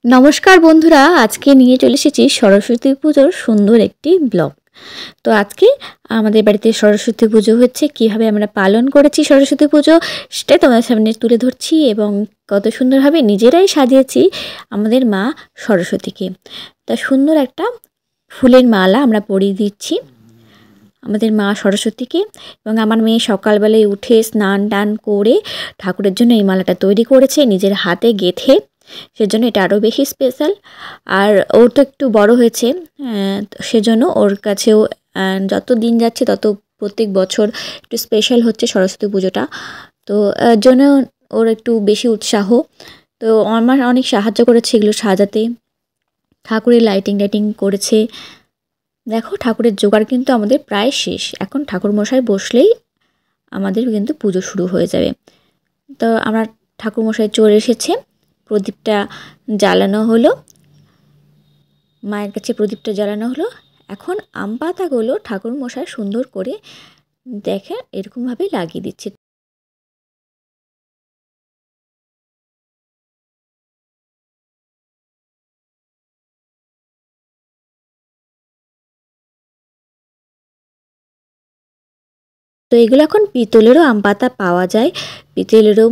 নমস্কার বন্ধুরা, আজকে নিয়ে চলে এসেছি সরস্বতী পুজোর সুন্দর একটি ব্লগ। তো আজকে আমাদের বাড়িতে সরস্বতী পুজো হচ্ছে, কিভাবে আমরা পালন করেছি সরস্বতী পুজো সেটাই তোমাদের সামনে তুলে ধরছি এবং কত সুন্দরভাবে নিজেরাই সাজিয়েছি আমাদের মা সরস্বতীকে। তা সুন্দর একটা ফুলের মালা আমরা পরিয়ে দিচ্ছি আমাদের মা সরস্বতীকে। এবং আমার মেয়ে সকালবেলায় উঠে স্নান টান করে ঠাকুরের জন্য এই মালাটা তৈরি করেছে নিজের হাতে গেঁথে, সেজন্য এটা আরও বেশি স্পেশাল। আর ওর তো একটু বড় হয়েছে, সেজন্য ওর কাছেও যত দিন যাচ্ছে তত প্রত্যেক বছর একটু স্পেশাল হচ্ছে সরস্বতী পুজোটা। তো জন্য ওর একটু বেশি উৎসাহ। তো আমার অনেক সাহায্য করেছে এগুলো সাজাতে, ঠাকুরের লাইটিং টাইটিং করেছে। দেখো ঠাকুরের জোগাড় কিন্তু আমাদের প্রায় শেষ, এখন ঠাকুরমশাই বসলেই আমাদের কিন্তু পুজো শুরু হয়ে যাবে। তো আমরা ঠাকুরমশাই চলে এসেছে, প্রদীপটা জ্বালানো হলো, মায়ের কাছে প্রদীপটা জ্বালানো হলো। এখন আম পাতাগুলো ঠাকুরমশাই সুন্দর করে দেখে এরকমভাবে লাগিয়ে দিচ্ছে। তো এগুলো এখন পিতলেরও আম পাতা পাওয়া যায়, পিতলেরও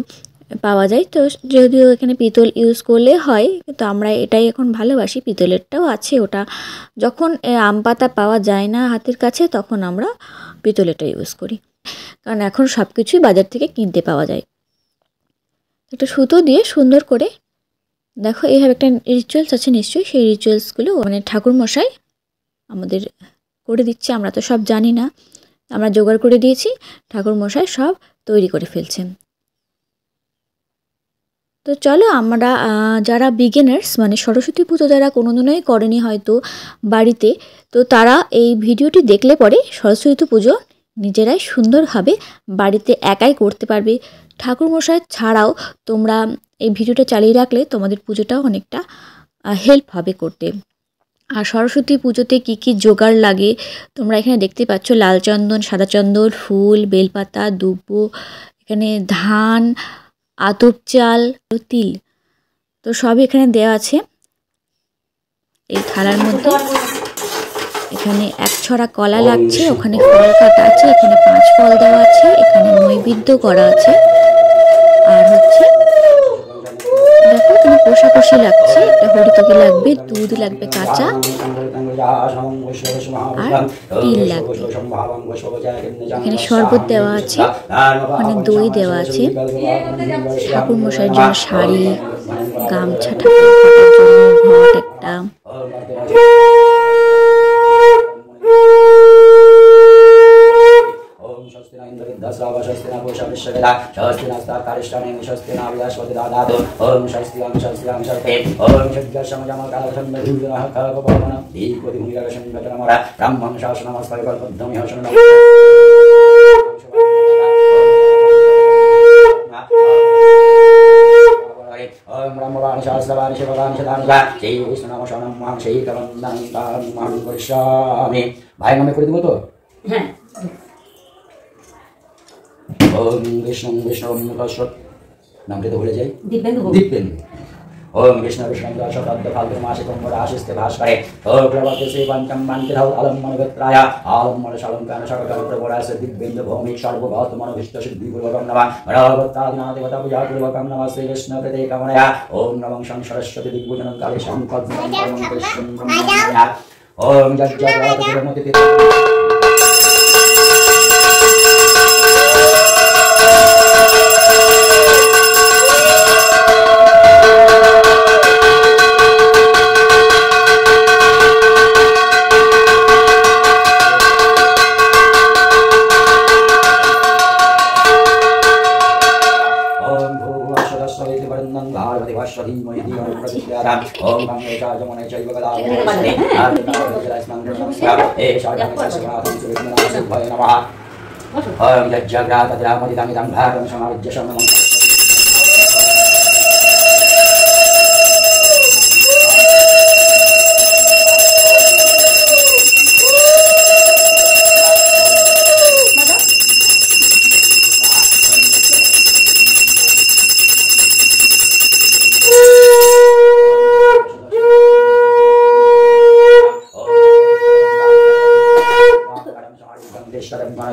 পাওয়া যায়। তো যদিও এখানে পিতল ইউজ করলে হয়, কিন্তু আমরা এটাই এখন ভালোবাসি, পিতলেরটাও আছে। ওটা যখন আম পাতা পাওয়া যায় না হাতের কাছে তখন আমরা পিতলেরটা ইউজ করি, কারণ এখন সব কিছুই বাজার থেকে কিনতে পাওয়া যায়। একটা সুতো দিয়ে সুন্দর করে দেখো এইভাবে একটা রিচুয়ালস আছে নিশ্চয়ই, সেই রিচুয়ালসগুলো মানে ঠাকুরমশাই আমাদের করে দিচ্ছে। আমরা তো সব জানি না, আমরা জোগাড় করে দিয়েছি, ঠাকুরমশাই সব তৈরি করে ফেলছেন। তো চলো আমরা যারা বিগিনার্স মানে সরস্বতী পুজো যারা কোনোদিনই করেনি হয়তো বাড়িতে, তো তারা এই ভিডিওটি দেখলে পরে সরস্বতী পুজো নিজেরাই সুন্দরভাবে বাড়িতে একাই করতে পারবে। ঠাকুরমশাই ছাড়াও তোমরা এই ভিডিওটা চালিয়ে রাখলে তোমাদের পুজোটাও অনেকটা হেল্প হবে করতে। আর সরস্বতী পুজোতে কী কী জোগাড় লাগে তোমরা এখানে দেখতে পাচ্ছ, লাল চন্দন, সাদা চন্দন, ফুল, বেলপাতা, দুব্বো, এখানে ধান, আতপ চাল, তিল, তো সবই এখানে দেওয়া আছে এই থালার মধ্যে। এখানে এক ছড়া কলা লাগছে, ওখানে ফল কাটা আছে, এখানে 5 ফল দেওয়া আছে, এখানে নৈবেদ্য করা আছে। আর হচ্ছে দেখো এখানে কষাকষি লাগছে, একটা হরিতকি লাগবে, দুধ লাগবে কাঁচা, আর তিল লাগবে। এখানে শরবত দেওয়া আছে, মানে দই দেওয়া আছে, ঠাকুরমশাইয়ের জন্য শাড়ি, গামছা, ঠাকুরের জন্য ঘট একটা, ভাই নামে করে দিব তো। হ্যাঁ, ওম বিষ্ণু বিষ্ণু নামটা তো ভুলে যাই, দীপেন্দু। ओम विष्णु विष्णु शब्द फाल्गुन मासे कुंभ राशिस्ते भास्करे ओम प्रवते श्री पंचम मानकिरौ अलम्मन गत्राय आलम्मन शालंकान शकल प्रभुरास दिव्येन्द्र भौमिक सर्वभौत मनोभीष्ट सिद्धि पूर्वकं नमः भगवतादिना देवता पूजा पूर्वकं नमः श्री विष्णु प्रते कामनया ओम नमः शं सरस्वती दिग्विजनं काले शंपद्मं कृष्णं ब्रह्मण्या ओम जज्जगत गुरुमति ओम मंगलेशा जमुने चैव गदाधरे नमः ओम यज्ञग्रातद्रामदिदमिदं भारतं समाविज्य शरणं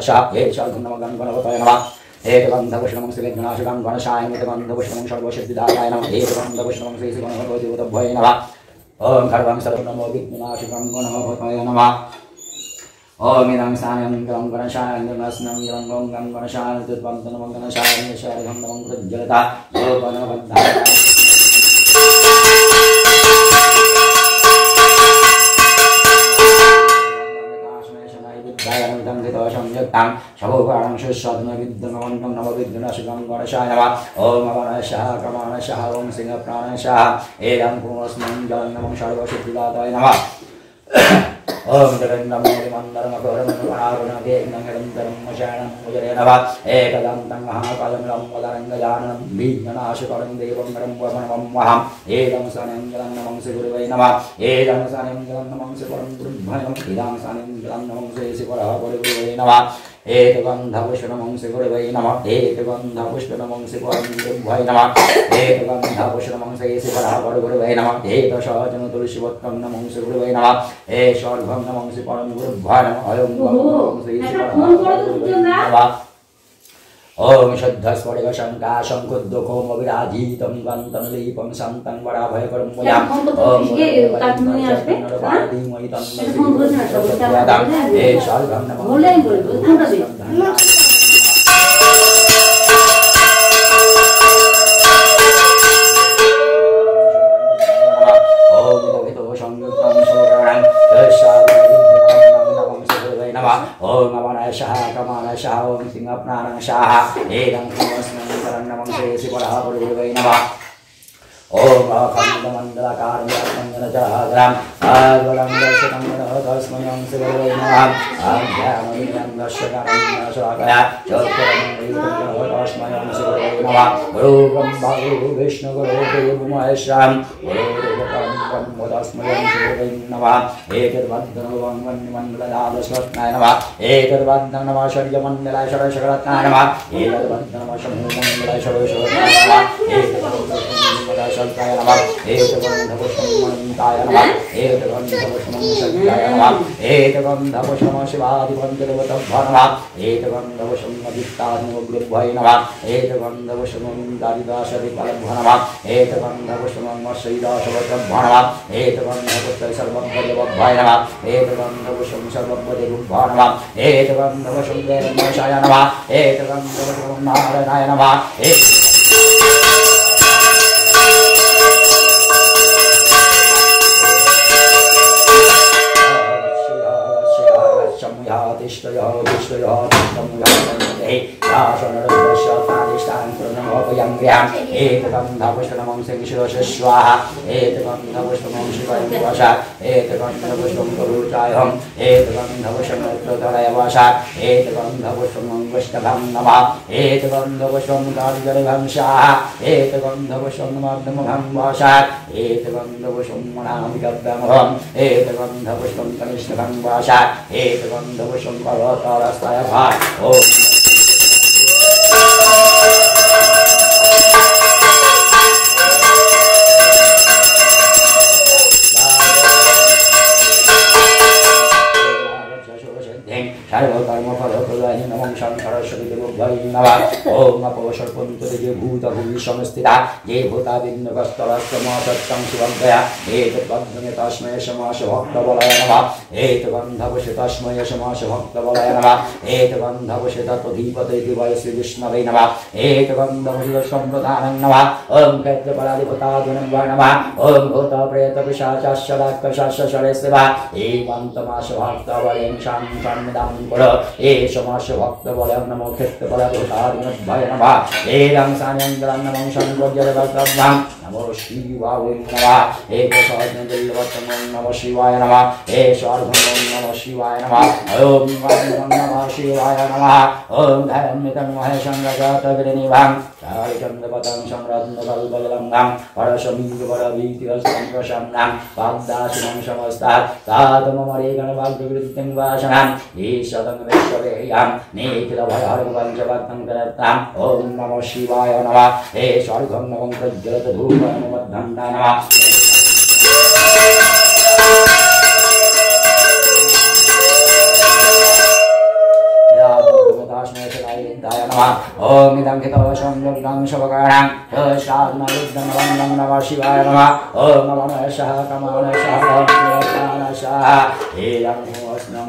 शाह हे शार्घं नमः गणपतये नमः एकगन्धपुष्पं श्रीगणनाशकं गणशाय एकगन्धपुष्पं सर्वसिद्धिदाय नमः एकगन्धपुष्पं श्रीगणपतिभ्ये नमः ओम खड्गं सर्वं नमो विघ्ननाशकं गणपतये नमः ओम इदं सायं गं गणशाय नमस्नं गं गं गणशाय तुत्वन्तं नमः गणशाय शार्घं नमः प्रज्वलता यो गणपतये संयुक्तां शवोपाणं शुश्वद्म विद्यमवन्तं नवविघ्ननाशकं गणशाय नमः ओम गणशः कमानशः ओम सिंहप्राणशः एदं पूर्णस्मं जलं नमः सर्वसिद्धिदाताय नमः ओम जगन्नमोदिमन्दरमकरमनुगुणारुणवेग्ननिरन्तरं शरणं मुजरे नमः एकदन्तं महाकालं लम्बोदरं गजाननं विघ्ननाशकरं देवं वमनं वहम् एदं सानं जलं नमः श्रीगुरुवे नमः एदं सानं जलं नमः श्रीपरं गुरुभ्यो नमः इदं सानं जलं नमः श्रीपरः गुरुवे नमः एकगन्धपुष्पं श्रीगुरुवे नमः एकगन्धपुष्पं श्रीपरं गुरुभ्यो नमः एकगन्धपुष्पं श्रीपरः गुरुवे नमः एकशजन तुलसीवत्तं नमः श्रीगुरुवे नमः ईश्वरभं नमः श्रीपरं गुरुभ्यो नमः अयं श्रीपरः गुरुवे नमः ओम शुद्धस्फटिक शंकाशं कुद्दुकोम विराजितं गन्तं लीपं शान्तं वराभयकरं मुयां ओम ओम अवनशः कमानशः ओम सिंहप्राणशः एदं पूर्णस्मं जलं नमः श्रीपरः गुरुवे नमः ओम अखण्डमण्डलाकारं जलचराचरम् आगलं दर्शनं तस्मै श्रीगुरुवे नमः आध्यात्मिकं दर्शनं शराकया चक्रं तस्मै श्रीगुरुवे नमः गुरु ब्रह्मा गुरु विष्णु गुरु देवो महेश्वरं गुरुदेवं तस्मै श्रीगुरुवे नमः एतद्वन्दनं वन्दमण्डलादस्मत्नाय नमः एतद्वन्दनं नमः शर्यमण्डलाय षडशकरत्नाय नमः एतद्वन्दनं नमः शम्भुमण्डलाय षडशकरत्नाय नमः एतद्वन्दनं शक्ताय नमः एकगन्धपुष्पं मन्ताय नमः एकगन्धपुष्पं शक्ताय नमः एकगन्धपुष्पं शिवादिपञ्चदेवताभ्यो नमः एकगन्धपुष्पं अदित्यादिगुरुभ्यो नमः एकगन्धपुष्पं दारिदाशदिफलभ्यो नमः एकगन्धपुष्पं श्रीदाशवत्रभ्यो नमः एकगन्धपुष्पं सर्वभ्यदेवभ्यो नमः एकगन्धपुष्पं सर्वभ्यदेवभ्यो नमः एकगन्धपुष्पं देवनाशाय नमः एकगन्धपुष्पं नारायणाय नमः एकगन्धपुष्पं श्रीशिवस्वाहा एकगन्धपुष्पं शिवस्य एकगन्धपुष्पं गुरुचायम् एकगन्धपुष्पं रुद्रधराय वशा एकगन्धपुष्पं वैष्णवं नमः एकगन्धपुष्पं कार्जलभंशाः एकगन्धपुष्पं मध्यमभं वशा एकगन्धपुष्पं मनामिकव्यमहम् एकगन्धपुष्पं कनिष्ठभं वशा एकगन्धपुष्पं पर्वतारस्ताय भाय ओम सर्वकर्मफलप्रदायिने नमः शङ्करस्वरूपिणे नमः ओम अपवशर्पन्तुजे भूतभुवि संस्थिता ये भूतादिन्द्रकस्तरस्तमसत्यं शिवज्ञया एतद्वन्द्य तस्मै समास भक्तबलाय नमः एतद्गन्धपुष्प तस्मै समास भक्तबलाय नमः एतद्गन्धपुष्प तत्त्वधिपते दिवाय श्रीविष्णवे नमः एतद्गन्धपुष्प सम्प्रदानं नमः ओम कैत्यपराधिपतादिनं नमः ओम भूतप्रेतपिशाचाश्च राक्षसाश्च शरेस्वा एवं तमास भक्तबलेन शान्तं ए समास भक्तबलं नमो क्षेत्रबलभूतादिभ्यो नमः एदं सान्यं नमः शङ्करजलभक्तभ्यां नमो शिवाय नमः एकसहस्रजलवत्तं नमः शिवाय नमः ईश्वरभं नमः शिवाय नमः ओम नमः शिवाय नमः ओम धर्मितं महेशङ्गजातगिरिनिभां चारिचन्द्रपदं संरत्नकल्पलङ्गां परशमीवरभीतिहस्तं प्रसन्नां वाग्दासिनं समस्तात् तातममरेगणवाग्यवृत्तिं वासनां ईशतं विश्ववेयां नेकिलभयहरपञ्चवक्तं करत्ताम् ओम नमः शिवाय नमः ईश्वरभं नमः प्रज्वलतधूपमवद्धं नमः नमः ओम इदं हितवशं योगं शुभकरणं शादनरुद्धं वन्दं नमः शिवाय नमः ओम नमः कमलशः कमलशः एलं नमस्नं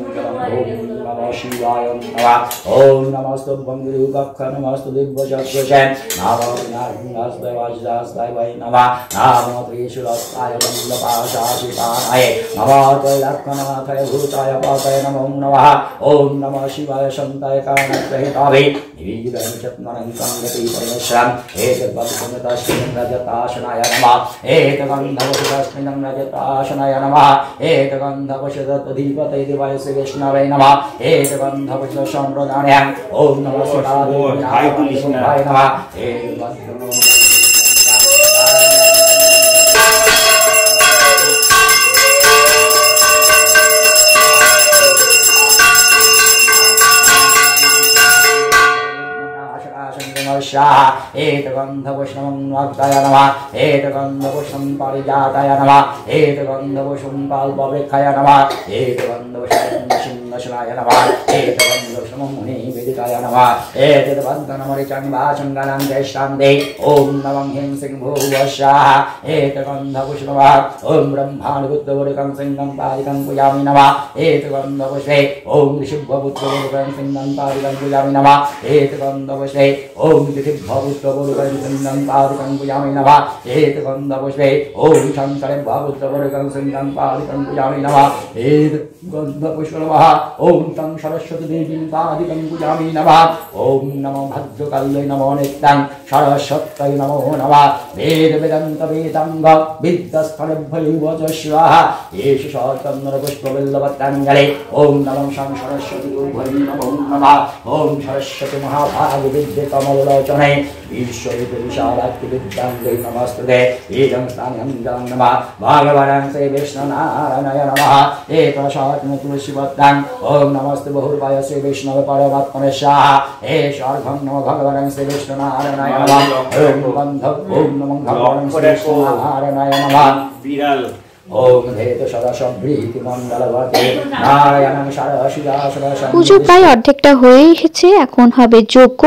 नमः शिवाय नमः ओम नमस्तु बंगुरुकक्ष नमस्तु दिव्यचक्षुषे नमो नारायणाय वाजदाय वै नमः नमो त्रिशूलस्ताय वन्दपाशाशिपाय नमो त्रैलक्ष्मणाय भूताय पाताय नमो नमः ओम नमः शिवाय शन्ताय कारणग्रहितावे निविदनचत्मनं गति परमेश्वरं एतद्वन्दतस्मिन् रजताशनाय नमः एतगन्धवशतस्मिन् रजताशनाय नमः एतगन्धवशतधीपते दिवाय विष्णवे नमः एतगन्धवशतसंप्रदानाय ओम नमः शिवाय नमः एतगन्धपुष्पं वाक्ताय नमः एतगन्धपुष्पं पारिजाताय नमः एतगन्धपुष्पं पाल्पवृक्षाय नमः एतगन्धपुष्पं सिंहशनाय नमः एतगन्धपुष्पं मुनिवेदिताय नमः एतद्वन्दनमरिचं वाचङ्गनं ज्येष्ठान्ते ॐ नमः ह्रीं सिंह भूवस्याः एतगन्धपुष्पं ॐ ब्रह्माण्डबुद्धवरुकं सिंहं पादिकं पूजामि नमः एतगन्धपुष्पे ॐ ऋषिभवपुत्रवरुकं सिंहं पादिकं पूजामि नमः एतगन्धपुष्पे ॐ भवुत्रवरुकं सिंहं पादिकं पूजामि नमः एतगन्धपुष्पे ॐ शङ्करं भवुत्रवरुकं सिंहं पादिकं पूजामि नमः एतगन्धपुष्पे नमः ॐ तं सरस्वतीदेवीं पादिकं पूजामि नमः ॐ नमो भद्रकाल्यै नमो नित्यं सरस्वत्यै नमो नमः वेदवेदान्तवेदाङ्ग विद्यास्थानभ्यैवजस्वाः येषु सहस्रचन्द्रपुष्पबिल्वपत्राञ्जले ॐ नमः शं सरस्वतीदेव्यै नमो नमः ॐ सरस्वती महाभागविद्ये कमललोचने ईश्वरीविशालात्रिविद्याङ्गै नमस्ते इदं स्थानं नमः भगवान् श्री विष्णुनारायणाय नमः एकशात्म तुलसीपत्रां ॐ नमस्ते बहुर्वाय श्री विष्णवे परमात्मने स्वाहा ईश्वरं नमो भगवान् श्री विष्णुनारायणाय नमः ॐ बन्धव ॐ नमो भगवान् श्री विष्णुनारायणाय नमः ओम धेत सदाशब्रीति मंगलवते नारायणं सरस्वती পুজো প্রায় অর্ধেকটা হয়েই গেছে, এখন হবে যজ্ঞ।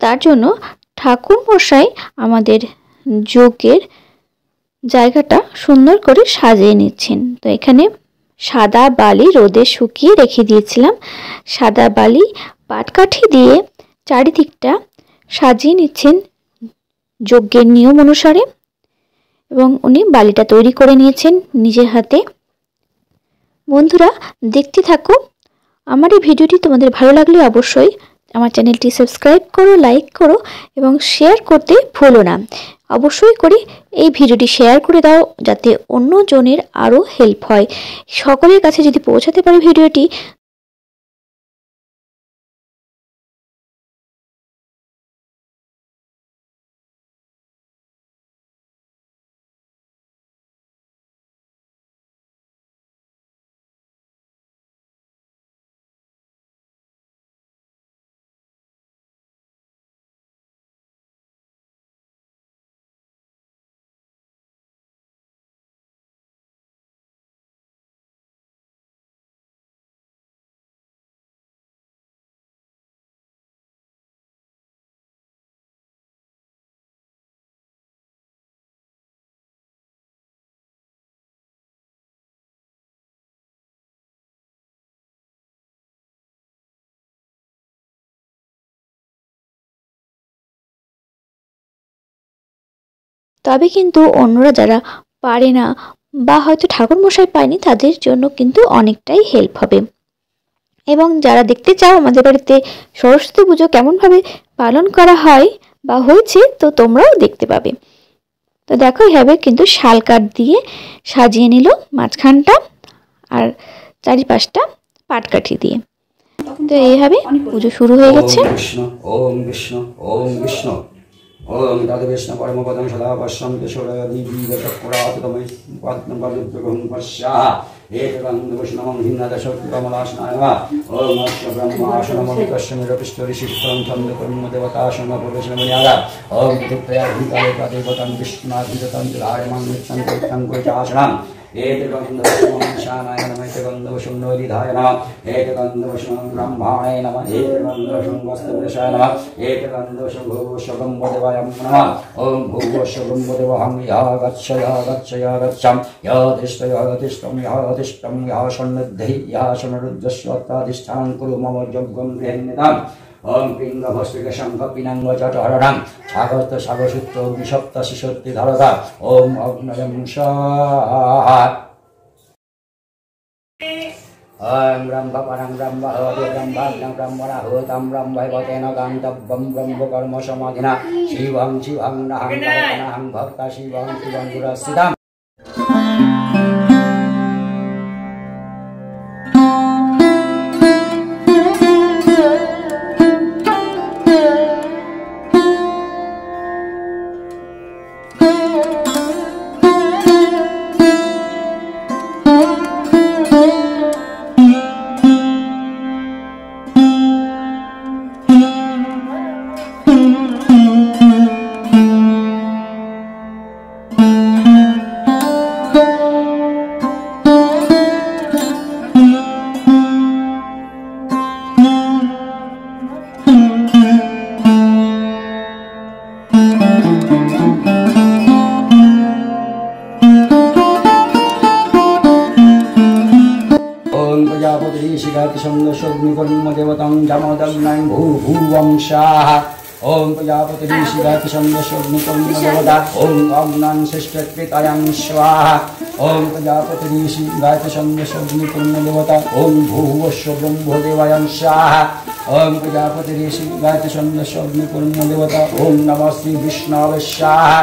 তার জন্য ঠাকুর মশাই আমাদের যজ্ঞের জায়গাটা সুন্দর করে সাজিয়ে নিচ্ছেন। তো এখানে সাদা বালি রোদে শুকিয়ে রেখে দিয়েছিলাম, সাদা বালি পাটকাঠি দিয়ে চারিদিকটা সাজিয়ে নিচ্ছেন যজ্ঞের নিয়ম অনুসারে, এবং উনি বালিটা তৈরি করে নিয়েছেন নিজের হাতে। বন্ধুরা দেখতে থাকো, আমার এই ভিডিওটি তোমাদের ভালো লাগলে অবশ্যই আমার চ্যানেলটি সাবস্ক্রাইব করো, লাইক করো এবং শেয়ার করতে ভুলো না। অবশ্যই করে এই ভিডিওটি শেয়ার করে দাও যাতে অন্য জনের আরও হেল্প হয়, সকলের কাছে যদি পৌঁছাতে পারে ভিডিওটি। তবে কিন্তু অন্যরা যারা পারে না বা হয়তো ঠাকুর মশাই পায়নি, তাদের জন্য কিন্তু অনেকটাই হেল্প হবে। এবং যারা দেখতে চাও আমাদের বাড়িতে সরস্বতী পুজো কেমনভাবে পালন করা হয় বা হয়েছে, তো তোমরাও দেখতে পাবে। তো দেখো এভাবে কিন্তু শাল কাঠ দিয়ে সাজিয়ে নিল মাঝখানটা আর চারিপাশটা পাটকাঠি দিয়ে। তো এইভাবে পুজো শুরু হয়ে গেছে। ওম বিষ্ণু ওম বিষ্ণু ओम तद्विष्णु परमपदं सदा पश्यन्ति सूरयदीपचक्राततमै पद्मपवित्रगुं पश्याः एकगन्धपुष्पं हिन्नदशक्तिकमलासनाय नमः ओम अस्य ब्रह्मासनमलिकस्य निरपिष्टरिशिष्टं छन्दकर्मदेवतासनप्रवेशनमर्यादा ओम तृप्तया भूताले तदेवतं विष्णुनाधिगतं रायमं नित्यं तीर्थं कुचासनं एते गन्धवशं शानाय नमः एते गन्धवशं नोदिधाय नमः एते गन्धवशं ब्रह्माणे नमः एते गन्धवशं वस्तुपुरुषाय नमः एते गन्धवशं भूषगं वदेवाय नमः ॐ भूषगं वदेवहं या गच्छ गच्छं या तिष्ठं या सन्निधि या सन्निरुद्धस्वत्ताधिष्ठानं कुरु मम यज्ञं गृह्णीताम् ओम पिंग भस्त्रिक शंख पिनांग जठरं छागस्त सागरसूत्र विषप्त शिशोत्ति धरता ओम अग्नयं स्वाहा ओम ब्रह्म परं ब्रह्म हरि ब्रह्माग्नं ब्रह्मणाहुतं ब्रह्मैवतेन गान्तव्यं ब्रह्म कर्म समाधिना शिवं नहं भक्ता शिवं गुरस्थितम् ओम प्रजापति ऋषिगाति संदशोग्निकर्मदेवता ओम अग्नान् श्रेष्ठकृतायां स्वाहा ओम प्रजापति ऋषिगाति संदशोग्निकर्मदेवता ओम भूवस्व ब्रह्मदेवायं स्वाहा ओम प्रजापति ऋषिगाति संदशोग्निकर्मदेवता ओम नमः श्री विष्णवे स्वाहा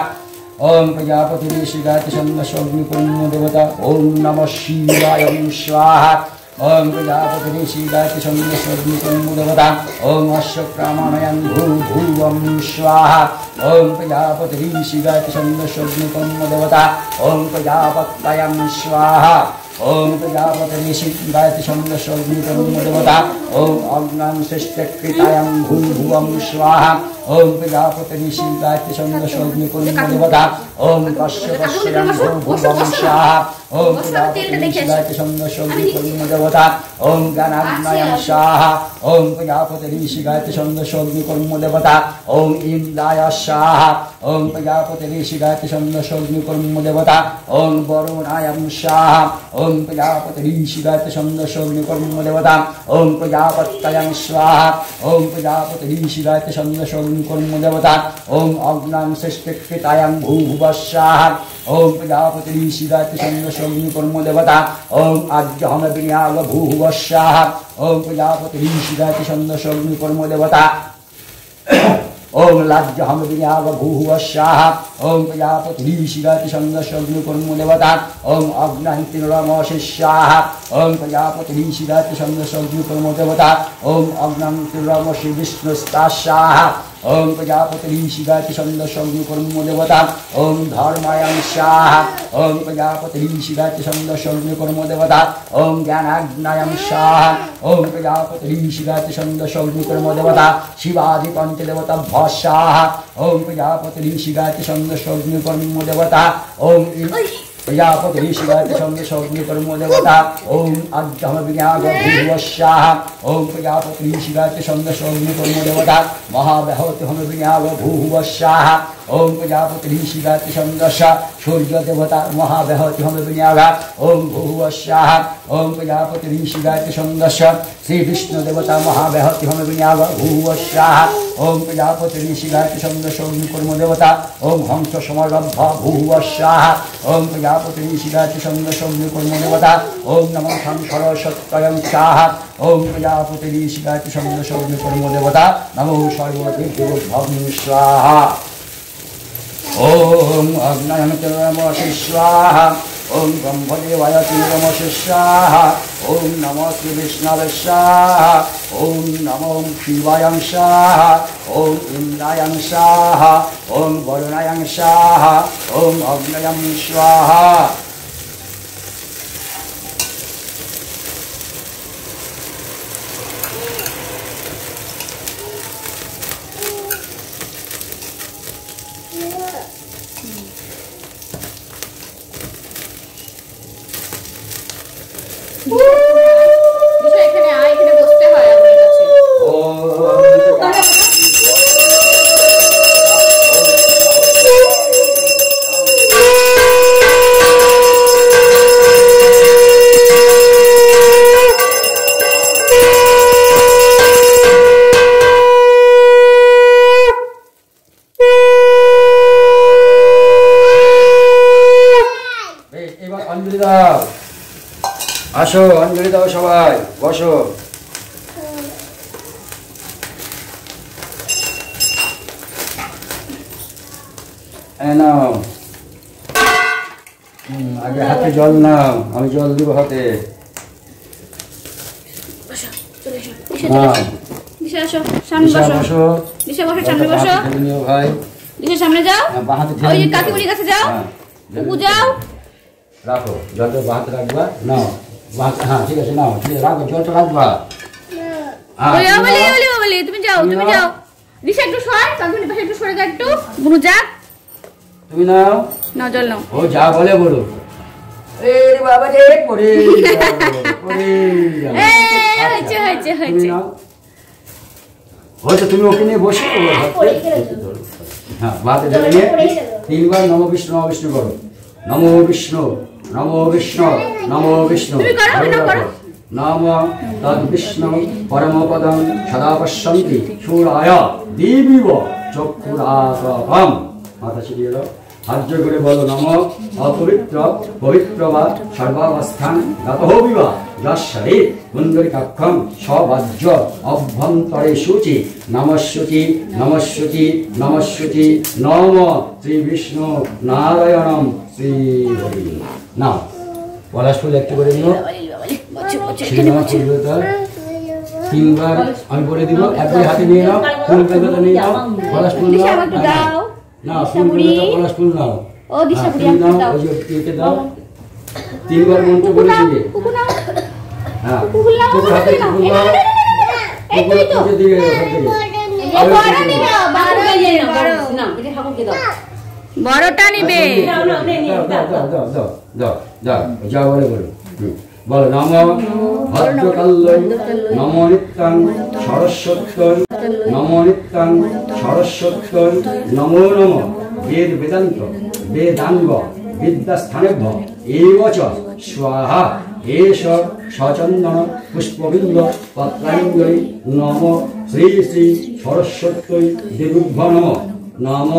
ओम प्रजापति ऋषिगाति संदशोग्निकर्मदेवता ओम नमः शिवाय स्वाहा ओम प्रजापति ऋषिगाति संदशोग्निकर्मदेवता ओम अश्वक्रामणयं भूभुवं स्वाहा ओम प्रजापति ऋषिगाति संदशोग्निकर्मदेवता ओम प्रजापतयं स्वाहा ओम प्रजापति ऋषिगाति संदशोग्निकर्मदेवता ओम अग्नान् श्रेष्ठकृतायां भूभुवं स्वाहा ओम प्रजापति ऋषिगाति संदशोग्निकर्मदेवता ओम कश्यपस्यं भूभुवं स्वाहा ओम प्रजापति ऋषिगाति संदशोग्निकर्मदेवता ओम ज्ञानाग्नयं स्वाहा ओम प्रजापति ऋषिगाति संदशोग्निकर्मदेवता ओम इंद्राय स्वाहा ओम प्रजापति ऋषिगाति संदशोग्निकर्मदेवता ओम वरुणायं स्वाहा ओम प्रजापति ऋषिगाति संदशोग्निकर्मदेवता ओम प्रजापतयं स्वाहा ओम प्रजापति ऋषिगाति संदशोग्निकर्मदेवता ओम अग्नान् श्रेष्ठकृतायां भूभुवः स्वाहा ओम प्रजापति ऋषिगाति संदशोग्निकर्मदेवता ओम आज्यहम विनियाग भूभुवः स्वाहा ओम प्रजापति ऋषिगाति संदशोग्निकर्मदेवता ओम लाज्यहम विनियाग भूभुवः स्वाहा ओम प्रजापति ऋषिगाति संदशोग्निकर्मदेवता ओम अग्नन्तिर्नमोऽसि स्वाहा ओम प्रजापति ऋषिगाति संदशोग्निकर्मदेवता ओम अग्नन्तिर्नमोऽसि विष्णुस्ता स्वाहा ओम प्रजापति ऋषिगाति संदशोग्निकर्मदेवता ओम धर्मायं स्वाहा ओम प्रजापति ऋषिगाति संदशोग्निकर्मदेवता ओम ज्ञानाग्नयं स्वाहा ओम प्रजापति ऋषिगाति संदशोग्निकर्मदेवता शिवादि पंचदेवताभ्यः स्वाहा ओम प्रजापति ऋषिगाति संदशोग्निकर्मदेवता ओम प्रजापति ऋषिगाति संदशोग्निकर्मदेवता ओम अज्ञम विज्ञाग भूभुवः स्वाहा ओम प्रजापति ऋषिगाति संदशोग्निकर्मदेवता महाबहति हम विज्ञाग भूभुवः स्वाहा ओम प्रजापति ऋषिगाति संदश सूर्य देवता महाबहति हम विज्ञाग ओम भूभुवः स्वाहा ओम प्रजापति ऋषिगाति संदश श्री विष्णु देवता महाबहति हम विज्ञाग भूभुवः स्वाहा ओम प्रजापति ऋषिगाति संदशोग्निकर्मदेवता ओम हंस समरब्ध भूभुवः स्वाहा ओम प्रजापति ऋषिगाति संदशोग्निकर्मदेवता ओम नमः सरस्वत्यं स्वाहा ओम प्रजापति ऋषिगाति संदशोग्निकर्मदेवता नमो सर्वदेवभ्यो स्वाहा ओम अग्नयनमोऽसि स्वाहा ओम ब्रह्मदेवाय नमोऽसि स्वाहा ओम नमो श्री विष्णवे स्वाहा ओम नमो शिवाय स्वाहा ओम इंद्राय स्वाहा ओम वरुणाय स्वाहा ओम अग्नयं स्वाहा এখানে আয়, এখানে বসতে হয় আগুনের কাছে। এবার অঞ্জলি দাও, আসো অঞ্জলি দাও সবাই, বসো। নাও, আগে হাতে জল নাও, আমি জল দিব হাতে। সামনে যাও, ওই যে কাকিমুড়ির কাছে যাও, যাও, রাখো জলটা বাহাতে রাখবা। নাও, হ্যাঁ ঠিক আছে, নাও, ঠিক আছে, রাখো জলটা রাখবা। তুমি যাও, তুমি যাও। দিশা একটু সর, কাকিমুড়ির পাশে একটু সরে যাও, একটু বুনু যাক। তুমি নাও, নাও জল নাও। ও যা বলে বলো। এই বাবা রে পড়ে হয়েছে হয়েছে হয়েছে। হয়তো তুমি ওকে নিয়ে বসে হ্যাঁ বাতে জলে নিয়ে 3 বার নম বিষ্ণু নম বিষ্ণু করো। নমো বিষ্ণু নমো বিষ্ণু নমো বিষ্ণু নাম তদ বিষ্ণু পরমপদম সদা পশ্যন্তি শূরায় দেবীব চক্ষুরাতম। মাথা ছিড়িয়ে দাও, হাত জোড় করে বলো নম অপবিত্র পবিত্র বা সর্বাবস্থান গতহবিবা যশ্বরে কুণ্ডলিকাক্ষম সবাজ্য অভ্যন্তরে শুচি নমস্যুচি নমস্যুচি নমস্যুচি নম শ্রী বিষ্ণু নারায়ণম শ্রী হরি। না পলাশ ফুল একটু করে দিও, 3 বার আমি বলে দিব, একবার হাতে নিয়ে নাও, ফুল বেলপাতা নিয়ে নাও, পলাশ ফুল নাও, না ফুল বেলপাতা পলাশ ফুল নাও, ও দিশা বুড়ি নাও, ওই যে কেটে দাও, 3 বার মন্ত্র বলে দিবে। হ্যাঁ কুকুর হাতে কুকুর নাও, কুকুর হাতে দিয়ে বড়টা নিবে। যা বলে বলো, বলো নম ভদ্রকাল্যৈ নম নিত্যং সরস্বত্যৈ নম নিত্যং সরস্বত্যৈ নমো নম বেদ বেদান্ত বেদাঙ্গ বিদ্যাস্থানেভ্য এব চ স্বাহা এষ সচন্দন পুষ্পবিন্দ পত্রাঙ্গৈ নম শ্রী শ্রী সরস্বত্যৈ দেবীভ্যো নম। নম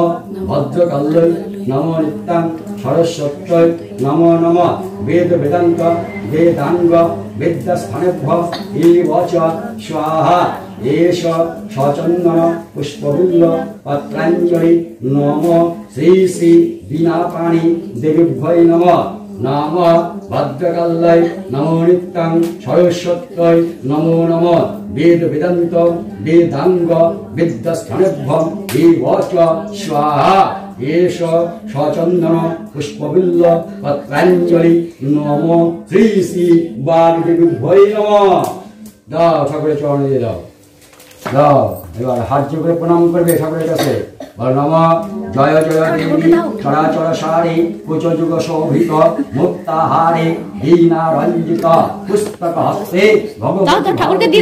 ভদ্রকাল্যৈ নম নিত্যং সরস্বত্যৈ নমো নম বেদ বেদান্ত বেদাঙ্গ বিদ্যাস্থানেভ্য এব চ স্বাহা এষ সচন্দন পুষ্পবিল্ল পত্রাঞ্জলি নম শ্রী শ্রী বীণাপাণি দেবীভ্যৈ নম। নাম ভদ্রকাল্যৈ নমো নিত্যং সরস্বত্যৈ নমো নম বেদ বেদান্ত বেদাঙ্গ বিদ্যাস্থানেভ্য এব চ স্বাহা এষ সচন্দন পুষ্পবিল্ল পত্রাঞ্জলি নম শ্রী শ্রী বাগদেবীভ্যৈ নম। দাও ঠাকুরের চরণে দিয়ে দাও, দাও। এবার হাত জোড় করে প্রণাম করবে ঠাকুরের কাছে। নম জয় জয় দেবী চরাচর সারে কুচযুগ শোভিত মুক্তাহারে দীনা রঞ্জিত পুস্তক হস্তে ভগবতী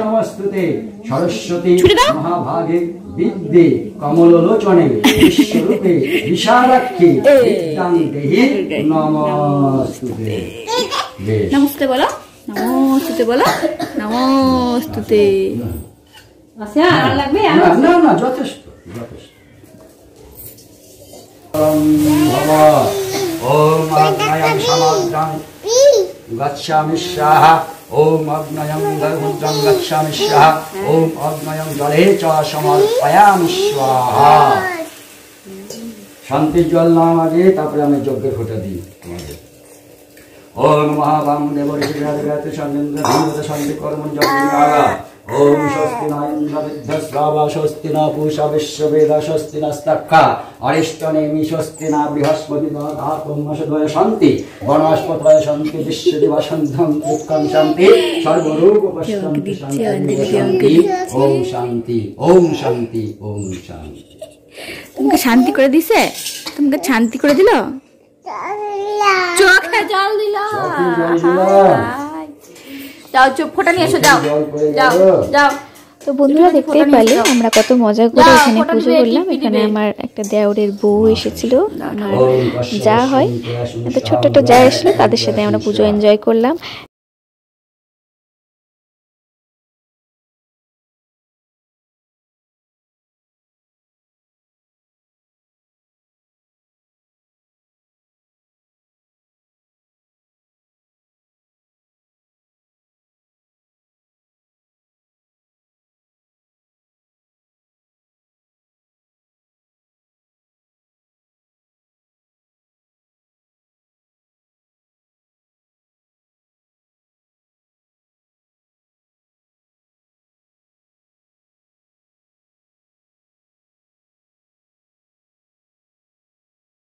নমস্তুতে সরস্বতী মহাভাগে বিদ্যে কমললোচনে বিশ্বরূপে বিশালাক্ষী বিদ্যাং দেহি নমস্তুতে। নমস্তে বলো, নমস্তুতে বলো, নমস্তুতে। আচ্ছা আর লাগবে? না না যথেষ্ট যথেষ্ট। ওম আগ্নেয়ং সমাদ্রাং গচ্ছামি স্বাহা ওম আগ্নেয়ং গর্ভদ্রাং গচ্ছামি স্বাহা ওম আগ্নেয়ং জলে চ সমর্পয়ামি স্বাহা। শান্তির জল নাম আগে, তারপরে আমি যজ্ঞের ফোঁটা দিই তোমাদের। ওম মহাবামদেব ঋষিরাজগাতে সন্দেন্দ্র ধীমত শান্তি কর্মণ যজ্ঞাগা। ওম স্বস্তি ন ইন্দ্র বিদ্যস্রাবা স্বস্তি ন পূষা বিশ্ববেদ স্বস্তি নস্তক্ষা অরিষ্টনেমি স্বস্তি ন বৃহস্পতি ধাতমসদয় শান্তি বনস্পতয় শান্তি বিশ্বদেবা সন্ধম দুঃখম শান্তি সর্বরূপ পশ্যন্তি শান্তি। ওম শান্তি ওম শান্তি ওম শান্তি। তোমাকে শান্তি করে দিছে? তোমাকে শান্তি করে দিল? চোখে জল দিল। যাও চুপ ফোঁটা নিয়ে এসো, যাও যাও যাও। তো বন্ধুরা দেখতেই পারলে আমরা কত মজা করে এখানে পুজো করলাম। এখানে আমার একটা দেওরের বউ এসেছিল, আমার যা হয়, একটা ছোট্ট একটা যা এসেছিল, তাদের সাথে আমরা পুজো এনজয় করলাম।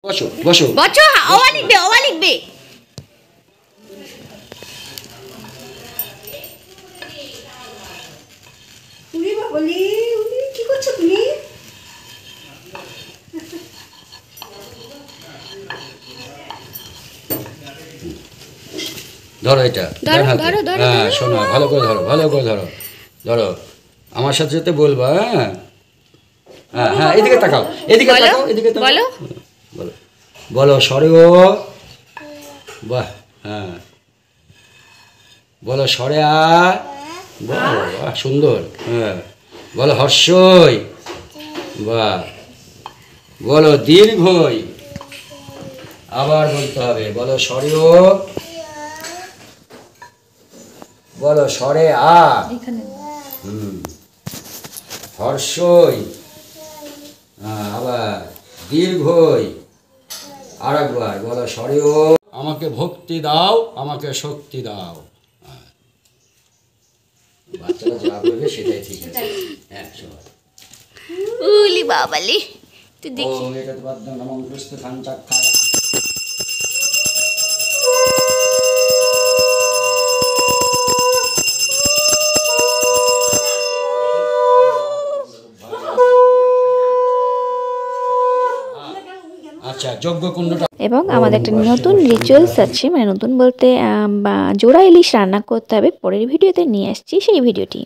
বসো বসো বসো, ওয়া লিখবে, ওয়া লিখবে। তুমি বলি কি করছো তুমি? ধরো এটা, হ্যাঁ শোনো, ভালো করে ধরো, ভালো করে ধরো, ধরো আমার সাথে সাথে বলবা। হ্যাঁ হ্যাঁ হ্যাঁ, এদিকে তাকাও, এদিকে তাকাও, এদিকে তাকাও, বলো বলো বলো সরে ও, বাহ, হ্যাঁ বলো সরে আ, বাহ বাহ সুন্দর, হ্যাঁ বলো হর্ষই, বাহ বলো দীর্ঘই, আবার বলতে হবে, বলো সরে ও, বলো সরে আ, হর্ষই, আবার দীর্ঘই, আর একবার বলো সরে ও, আমাকে ভক্তি দাও, আমাকে শক্তি দাও। বাচ্চারা যা বলবে সেটাই ঠিক আছে। হ্যাঁ সবাই উলি বাবালি, তুই দেখি। ওম এতৎ পদ্মং নমঃ কৃষ্ণ খাঞ্চাক্ষায়। আচ্ছা যজ্ঞকুণ্ডটা। এবং আমাদের একটা নতুন রিচুয়ালস আছে, মানে নতুন বলতে জোড়া ইলিশ রান্না করতে হবে, পরের ভিডিওতে নিয়ে আসছি সেই ভিডিওটি।